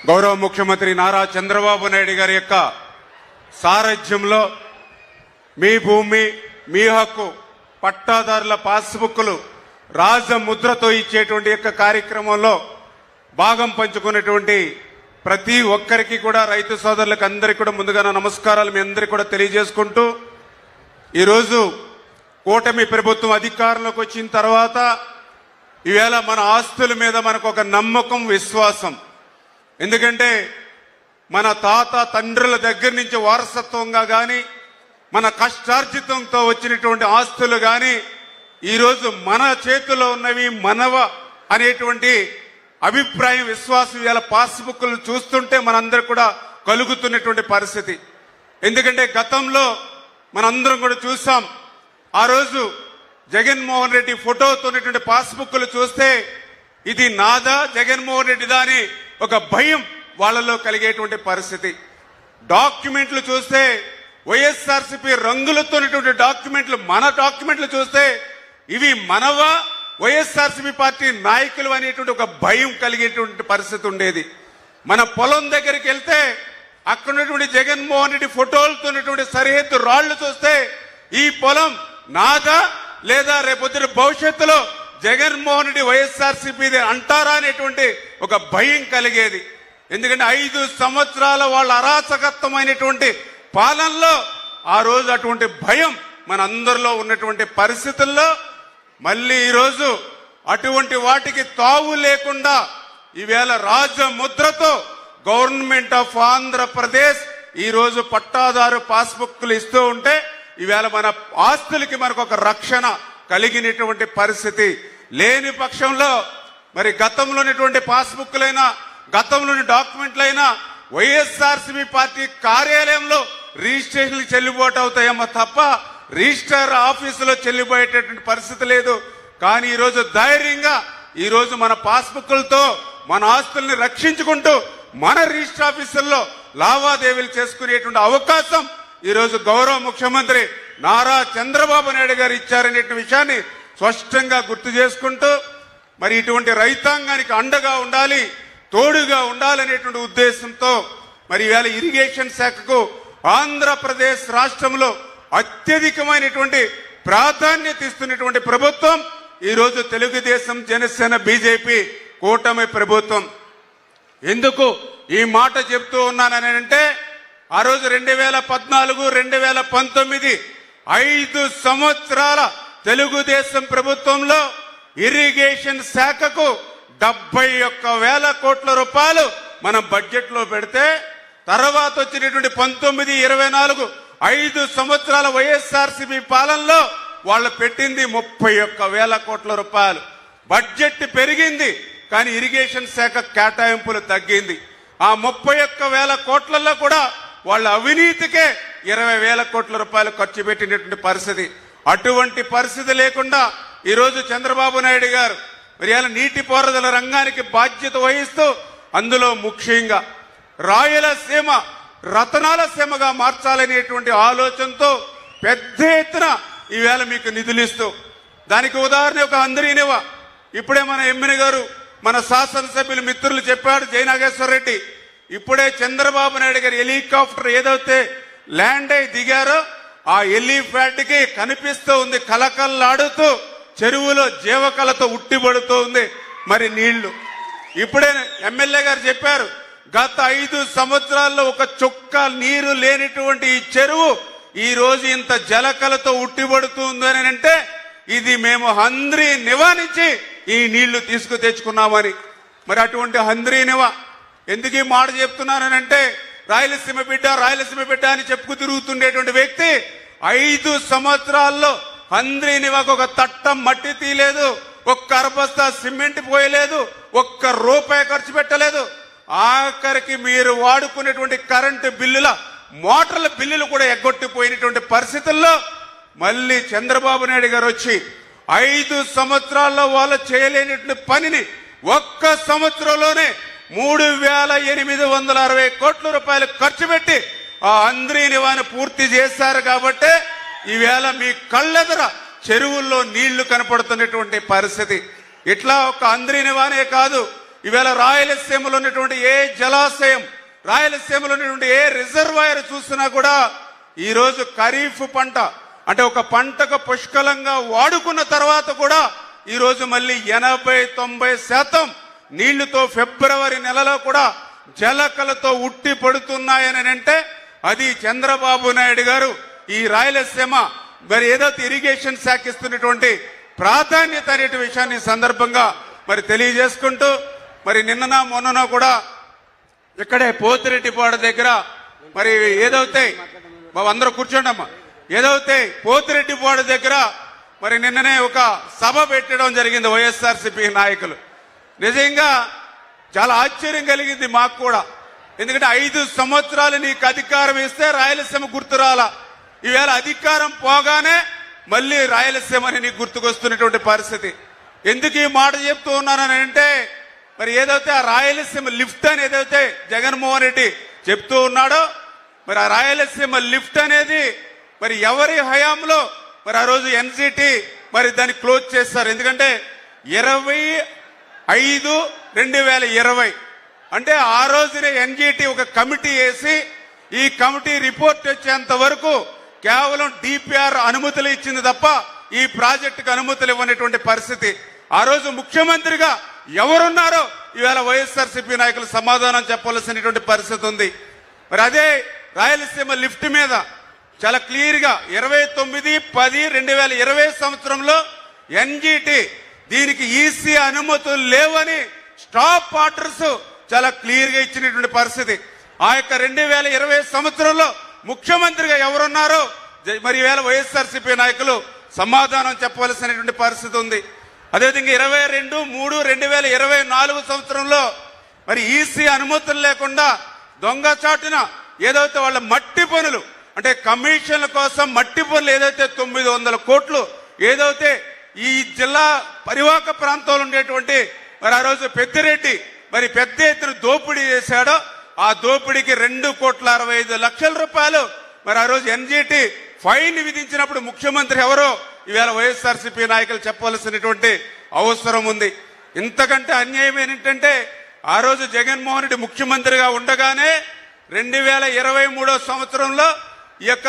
గౌరవ ముఖ్యమంత్రి నారా చంద్రబాబు నాయుడు గారి యొక్క సారథ్యంలో మీ భూమి మీ హక్కు పట్టాదారుల పాస్బుక్లు రాజముద్రతో ఇచ్చేటువంటి యొక్క కార్యక్రమంలో భాగం పంచుకున్నటువంటి ప్రతి ఒక్కరికి కూడా రైతు సోదరులకు అందరికీ కూడా ముందుగా నా నమస్కారాలు మీ అందరికీ కూడా తెలియజేసుకుంటూ ఈరోజు కూటమి ప్రభుత్వం అధికారంలోకి వచ్చిన తర్వాత ఈవేళ మన ఆస్తుల మీద మనకు ఒక నమ్మకం విశ్వాసం. ఎందుకంటే మన తాత తండ్రుల దగ్గర నుంచి వారసత్వంగా కానీ మన కష్టార్జితంతో వచ్చినటువంటి ఆస్తులు కానీ ఈరోజు మన చేతిలో ఉన్నవి మనవ అనేటువంటి అభిప్రాయం విశ్వాసం ఇవాళ పాస్బుక్లు చూస్తుంటే మనందరూ కూడా కలుగుతున్నటువంటి పరిస్థితి. ఎందుకంటే గతంలో మనందరం కూడా చూసాం, ఆ రోజు జగన్మోహన్ రెడ్డి ఫోటోతో ఉన్నటువంటి పాస్బుక్లు చూస్తే ఇది నాదా జగన్మోహన్ రెడ్డిదా అని ఒక భయం వాళ్ళలో కలిగేటువంటి పరిస్థితి. డాక్యుమెంట్లు చూస్తే వైఎస్ఆర్సీపీ రంగులతో డాక్యుమెంట్లు మన డాక్యుమెంట్లు చూస్తే ఇవి మనవా వైఎస్ఆర్సీపీ పార్టీ నాయకులు అనేటువంటి ఒక భయం కలిగేటువంటి పరిస్థితి ఉండేది. మన పొలం దగ్గరికి వెళ్తే అక్కడ ఉన్నటువంటి జగన్మోహన్ రెడ్డి ఫోటోలతో ఉన్నటువంటి సరిహద్దు రాళ్లు చూస్తే ఈ పొలం నాదా లేదా రేపొద్దున భవిష్యత్తులో జగన్మోహన్ రెడ్డి వైఎస్ఆర్సీపీ అంటారా అనేటువంటి ఒక భయం కలిగేది. ఎందుకంటే 5 సంవత్సరాల వాళ్ళ అరాచకత్వమైనటువంటి పాలనలో ఆ రోజు అటువంటి భయం మన అందరిలో ఉన్నటువంటి పరిస్థితుల్లో మళ్ళీ ఈరోజు అటువంటి వాటికి తావు లేకుండా ఈవేళ రాజముద్రతో గవర్నమెంట్ ఆఫ్ ఆంధ్రప్రదేశ్ ఈరోజు పట్టాదారు పాస్బుక్లు ఇస్తూ ఉంటే ఈవేళ మన ఆస్తులకి మనకు ఒక రక్షణ కలిగినటువంటి పరిస్థితి. లేని పక్షంలో మరి గతంలోనేటువంటి పాస్బుక్లైనా గతంలోని డాక్యుమెంట్లైనా వైఎస్ఆర్సీపీ పార్టీ కార్యాలయంలో రిజిస్ట్రేషన్ చెల్లుబాటు అవుతాయేమో తప్ప రిజిస్టర్ ఆఫీసులో చెల్లిపోయేటటువంటి పరిస్థితి లేదు. కానీ ఈరోజు ధైర్యంగా ఈరోజు మన పాస్బుక్లతో మన ఆస్తుల్ని రక్షించుకుంటూ మన రిజిస్టర్ ఆఫీసుల్లో లావాదేవీలు చేసుకునేటువంటి అవకాశం ఈరోజు గౌరవ ముఖ్యమంత్రి నారా చంద్రబాబు నాయుడు గారు ఇచ్చారనే విషయాన్ని స్పష్టంగా గుర్తు చేసుకుంటూ మరి ఇటువంటి రైతాంగానికి అండగా ఉండాలి తోడుగా ఉండాలనేటువంటి ఉద్దేశంతో మరి ఈవేళ ఇరిగేషన్ శాఖకు ఆంధ్రప్రదేశ్ రాష్ట్రంలో అత్యధికమైనటువంటి ప్రాధాన్యత ఇస్తున్నటువంటి ప్రభుత్వం ఈరోజు తెలుగుదేశం జనసేన బీజేపీ కూటమి ప్రభుత్వం. ఎందుకు ఈ మాట చెప్తూ ఉన్నానని అంటే ఆ రోజు 2014 2019 5 సంవత్సరాల తెలుగుదేశం ప్రభుత్వంలో ఇరిగేషన్ శాఖకు 71,000 కోట్ల రూపాయలు మనం బడ్జెట్ లో పెడితే తర్వాత వచ్చినటువంటి 19-24 5 సంవత్సరాల వైఎస్ఆర్సీపీ పాలనలో వాళ్ళు పెట్టింది 31,000 కోట్ల రూపాయలు. బడ్జెట్ పెరిగింది కానీ ఇరిగేషన్ శాఖ కేటాయింపులు తగ్గింది. ఆ 31,000 కోట్లలో కూడా వాళ్ళ అవినీతికే 20,000 కోట్ల రూపాయలు ఖర్చు పెట్టినటువంటి పరిస్థితి. అటువంటి పరిస్థితి లేకుండా ఈరోజు చంద్రబాబు నాయుడు గారు మరి నీటిపారుదల రంగానికి బాధ్యత వహిస్తూ అందులో ముఖ్యంగా రాయలసీమ రతనాల సీమగా మార్చాలనేటువంటి ఆలోచనతో పెద్ద ఎత్తున ఈవేళ మీకు నిధులు ఇస్తూ దానికి ఉదాహరణ ఒక అందరినివ ఇప్పుడే మన ఎమ్మెల్యే గారు మన శాసనసభ్యులు మిత్రులు చెప్పాడు జయనాగేశ్వర రెడ్డి. ఇప్పుడే చంద్రబాబు నాయుడు గారు హెలికాప్టర్ ఏదైతే ల్యాండ్ అయి దిగారో ఆ హెలిప్యాడ్ కి కనిపిస్తూ ఉంది కలకల్లాడుతూ చెరువులో జీవకళతో ఉట్టిపడుతూ ఉంది మరి నీళ్లు. ఇప్పుడే ఎమ్మెల్యే గారు చెప్పారు గత 5 సంవత్సరాల్లో ఒక చుక్క నీరు లేనిటువంటి ఈ చెరువు ఈ రోజు ఇంత జలకళతో ఉట్టిపడుతుంది అని అంటే ఇది మేము హంద్రీ నివా నుంచి ఈ నీళ్లు తెచ్చుకున్నామని. మరి అటువంటి హంద్రీ నివా ఎందుకు ఈ మాట చెప్తున్నానంటే రాయలసీమ బిడ్డ అని చెప్పుకు తిరుగుతుండేటువంటి వ్యక్తి 5 సంవత్సరాల్లో హంద్రీ నివాకు ఒక తట్టం మట్టి తీయలేదు, ఒక్క అరబస్తా సిమెంట్ పోయలేదు, ఒక్క రూపాయి ఖర్చు పెట్టలేదు. ఆఖరికి మీరు వాడుకునేటువంటి కరెంటు బిల్లుల మోటార్ల బిల్లులు కూడా ఎగ్గొట్టిపోయినటువంటి పరిస్థితుల్లో మళ్ళీ చంద్రబాబు నాయుడు గారు వచ్చి 5 సంవత్సరాల్లో వాళ్ళు చేయలేనటువంటి పనిని ఒక్క సంవత్సరంలోనే 3,860 కోట్ల రూపాయలు ఖర్చు పెట్టి ఆ హంద్రీ నివాను పూర్తి చేశారు. కాబట్టి ఈవేళ మీ కళ్ళెదర చెరువుల్లో నీళ్లు కనపడుతున్నటువంటి పరిస్థితి. ఇట్లా ఒక హంద్రీ నివానే కాదు ఈవేళ రాయలసీమలో ఉన్నటువంటి ఏ జలాశయం, రాయలసీమలో ఉన్నటువంటి ఏ రిజర్వాయర్ చూసినా కూడా ఈ రోజు ఖరీఫ్ పంట అంటే ఒక పంటకు పుష్కలంగా వాడుకున్న తర్వాత కూడా ఈ రోజు మళ్ళీ 80-90% నీళ్లతో ఫిబ్రవరి నెలలో కూడా జలకలతో ఉట్టి పడుతున్నాయని అంటే అది చంద్రబాబు నాయుడు గారు ఈ రాయలసీమ మరి ఏదైతే ఇరిగేషన్ శాఖ ఇస్తున్నటువంటి ప్రాధాన్యత అనే విషయాన్ని సందర్భంగా మరి తెలియజేసుకుంటూ మరి నిన్ననా మొన్ననా కూడా ఇక్కడే పోతిరెడ్డిపాడు దగ్గర మరి ఏదైతే అందరూ కూర్చోండమ్మా, ఏదైతే పోతిరెడ్డిపాడు దగ్గర మరి నిన్ననే ఒక సభ పెట్టడం జరిగింది వైఎస్ఆర్సీపీ నాయకులు. నిజంగా చాలా ఆశ్చర్యం కలిగింది మాకు కూడా. ఎందుకంటే 5 సంవత్సరాలు నీకు అధికారం ఇస్తే రాయలసీమ గుర్తురాలా, ఈవేళ అధికారం పోగానే మళ్ళీ రాయలసీమని నీకు గుర్తుకొస్తున్నటువంటి పరిస్థితి. ఎందుకు ఈ మాట చెప్తూ ఉన్నానని అంటే మరి ఏదైతే ఆ రాయలసీమ లిఫ్ట్ అని ఏదైతే జగన్మోహన్ రెడ్డి చెప్తూ ఉన్నాడో మరి ఆ రాయలసీమ లిఫ్ట్ అనేది మరి ఎవరి హయాంలో మరి ఆ రోజు ఎన్జిటి మరి దాన్ని క్లోజ్ చేస్తారు. ఎందుకంటే 25/2020 అంటే ఆ రోజునే ఎన్జిటి ఒక కమిటీ వేసి ఈ కమిటీ రిపోర్ట్ వచ్చేంత వరకు కేవలం డిపిఆర్ అనుమతులు ఇచ్చింది తప్ప ఈ ప్రాజెక్టుకు అనుమతులు ఇవ్వనటువంటి పరిస్థితి. ఆ రోజు ముఖ్యమంత్రిగా ఎవరున్నారో ఈవేళ వైఎస్ఆర్సీపీ నాయకులు సమాధానం చెప్పవలసినటువంటి పరిస్థితి ఉంది. మరి అదే రాయలసీమ లిఫ్ట్ మీద చాలా క్లియర్ గా 29/10/2020 సంవత్సరంలో ఎన్జిటి దీనికి ఈసీ అనుమతులు లేవని స్టాప్ ఆర్డర్స్ చాలా క్లియర్ గా ఇచ్చినటువంటి పరిస్థితి. ఆ యొక్క 2020 సంవత్సరంలో ముఖ్యమంత్రిగా ఎవరున్నారో మరి ఈవేళ వైఎస్ఆర్సీపీ నాయకులు సమాధానం చెప్పవలసినటువంటి పరిస్థితి ఉంది. అదేవిధంగా 22/3/2024 సంవత్సరంలో మరి ఈసీ అనుమతులు లేకుండా దొంగచాటున ఏదైతే వాళ్ళ మట్టి పనులు అంటే కమిషన్ల కోసం మట్టి పనులు ఏదైతే 900 కోట్లు ఏదైతే ఈ జిల్లా పరివాహక ప్రాంతంలో ఉండేటువంటి మరి ఆ రోజు పెద్దిరెడ్డి మరి పెద్ద ఎత్తున దోపిడీ చేశాడో ఆ దోపిడీకి 2,65,00,000 రూపాయలు మరి ఆ రోజు ఎన్జిటి ఫైన్ విధించినప్పుడు ముఖ్యమంత్రి ఎవరో ఈవేళ వైఎస్ఆర్సీపీ నాయకులు చెప్పవలసినటువంటి అవసరం ఉంది. ఇంతకంటే అన్యాయం ఏంటంటే ఆ రోజు జగన్మోహన్ రెడ్డి ముఖ్యమంత్రిగా ఉండగానే 2023 సంవత్సరంలో ఈ యొక్క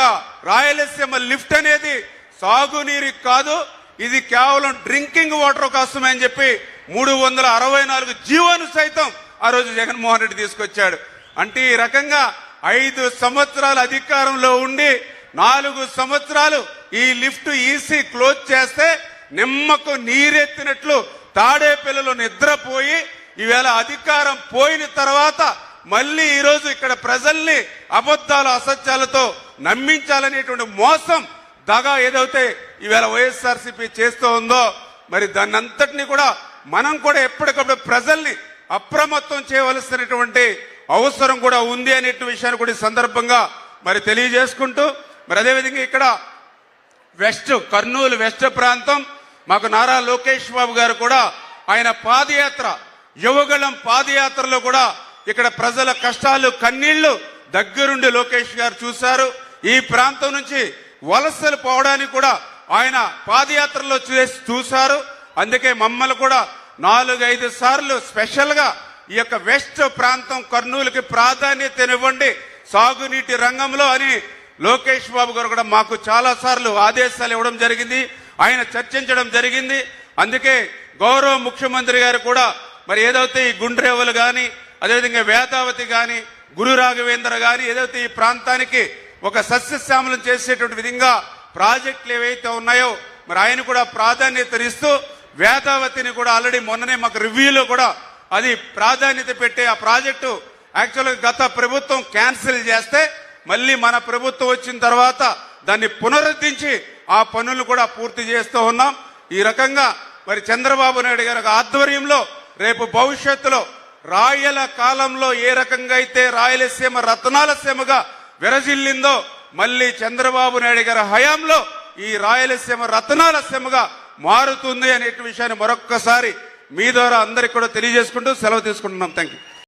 రాయలసీమ లిఫ్ట్ అనేది సాగునీరు కాదు, ఇది కేవలం డ్రింకింగ్ వాటర్ కోసమే అని చెప్పి 364 జీవోను సైతం ఆ రోజు జగన్మోహన్ రెడ్డి తీసుకొచ్చాడు. అంటే ఈ రకంగా 5 సంవత్సరాల అధికారంలో ఉండి 4 సంవత్సరాలు ఈ లిఫ్ట్ ఈసీ క్లోజ్ చేస్తే నిమ్మకు నీరెత్తినట్లు తాడే పిల్లలు నిద్రపోయి ఈవేళ అధికారం పోయిన తర్వాత మళ్ళీ ఈ రోజు ఇక్కడ ప్రజల్ని అబద్ధాలు అసత్యాలతో నమ్మించాలనేటువంటి మోసం దగా ఏదైతే ఈవేళ వైఎస్ఆర్సీపీ చేస్తూ ఉందో మరి దాన్ని అంతటినీ కూడా మనం కూడా ఎప్పటికప్పుడు ప్రజల్ని అప్రమత్తం చేయవలసినటువంటి అవసరం కూడా ఉంది అనే విషయాన్ని కూడా ఈ సందర్భంగా మరి తెలియజేసుకుంటూ మరి అదేవిధంగా ఇక్కడ కర్నూలు వెస్ట్ ప్రాంతం మాకు నారా లోకేష్ బాబు గారు కూడా ఆయన పాదయాత్ర యువగళం పాదయాత్రలో కూడా ఇక్కడ ప్రజల కష్టాలు కన్నీళ్లు దగ్గరుండి లోకేష్ గారు చూశారు. ఈ ప్రాంతం నుంచి వలసలు పోవడానికి కూడా ఆయన పాదయాత్రలో చూశారు. అందుకే మమ్మల్ని కూడా 4-5 సార్లు స్పెషల్ గా ఈ యొక్క వెస్ట్ ప్రాంతం కర్నూలుకి ప్రాధాన్యతనివ్వండి సాగునీటి రంగంలో అని లోకేష్ బాబు గారు కూడా మాకు చాలా సార్లు ఆదేశాలు ఇవ్వడం జరిగింది, ఆయన చర్చించడం జరిగింది. అందుకే గౌరవ ముఖ్యమంత్రి గారు కూడా మరి ఏదైతే ఈ గుండ్రేవులు గాని అదేవిధంగా వేదావతి గాని గురు రాఘవేంద్ర గాని ఏదైతే ఈ ప్రాంతానికి ఒక సస్యశ్యామలం చేసేటువంటి విధంగా ప్రాజెక్టులు ఏవైతే ఉన్నాయో మరి ఆయన కూడా ప్రాధాన్యతనిస్తూ వేదావతిని కూడా ఆల్రెడీ మొన్ననే మాకు రివ్యూలో కూడా అది ప్రాధాన్యత పెట్టే ఆ ప్రాజెక్టు యాక్చువల్గా గత ప్రభుత్వం క్యాన్సిల్ చేస్తే మళ్ళీ మన ప్రభుత్వం వచ్చిన తర్వాత దాన్ని పునరుద్ధరించి ఆ పనులు కూడా పూర్తి చేస్తూ ఉన్నాం. ఈ రకంగా మరి చంద్రబాబు నాయుడు గారి ఆధ్వర్యంలో రేపు భవిష్యత్తులో రాయల కాలంలో ఏ రకంగా అయితే రాయలసీమ రత్నాల సీమగా విరజిల్లిందో మళ్ళీ చంద్రబాబు నాయుడు గారి హయాంలో ఈ రాయలసీమ రత్నాల సీమగా మారుతుంది అనే విషయాన్ని మరొక్కసారి మీ ద్వారా అందరికి కూడా తెలియజేసుకుంటూ సెలవు తీసుకుంటున్నాం. Thank you.